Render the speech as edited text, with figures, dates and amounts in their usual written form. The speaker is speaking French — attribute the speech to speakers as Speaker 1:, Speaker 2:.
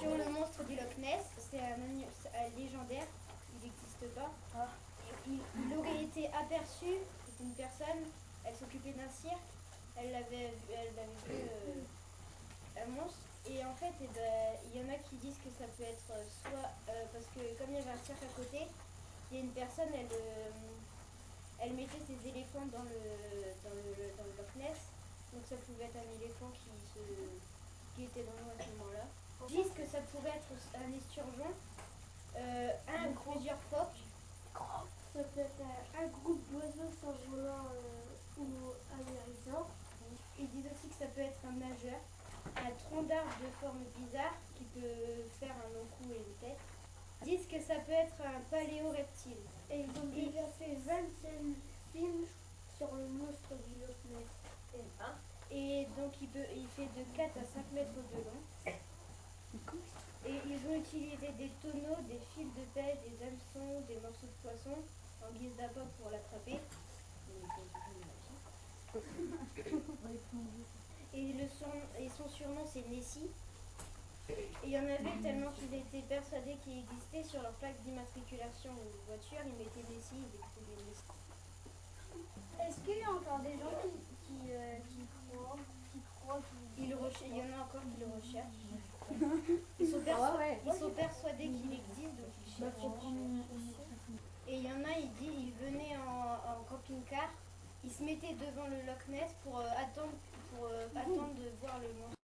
Speaker 1: sur le monstre du Loch Ness. C'est un légendaire, il n'existe pas.
Speaker 2: Ah.
Speaker 1: Il aurait été aperçu d'une personne, elle s'occupait d'un cirque, elle avait vu un monstre. Et en fait, il y en a qui disent que ça peut être soit parce que comme il y avait un cirque à côté, il y a une personne, elle mettait ses éléphants dans le Loch Ness. Donc ça pouvait être un éléphant qui était dans l'eau à ce moment-là. Ils disent que ça pourrait être un esturgeon, un ou plusieurs phoques.
Speaker 3: Ça peut être un groupe d'oiseaux s'envolant ou amérisant.
Speaker 1: Ils disent aussi que ça peut être un nageur, un tronc d'arbre de forme bizarre qui peut faire un long cou et une tête. Ils disent que ça peut être un paléoreptile.
Speaker 3: Et ils ont déjà fait 25 films sur le monstre du Loch Ness.
Speaker 1: Et donc il fait de 4 à 5 mètres de long. Et ils ont utilisé des tonneaux, des fils de pêche, des hameçons, des morceaux de poisson en guise d'appât pour l'attraper. Et son surnom c'est Nessie. Et il y en avait tellement qu'ils étaient persuadés qu'il existait sur leur plaque d'immatriculation ou voiture, ils mettaient Nessie, ils écrivaient Nessie.
Speaker 3: Est-ce qu'il y a encore des gens qui croient
Speaker 1: Il y en a encore qui le recherchent. Ils sont persuadés qu'il existe, donc ils cherchent. Et il y en a, ils venaient en camping-car, ils se mettaient devant le Loch Ness pour attendre de voir le monstre.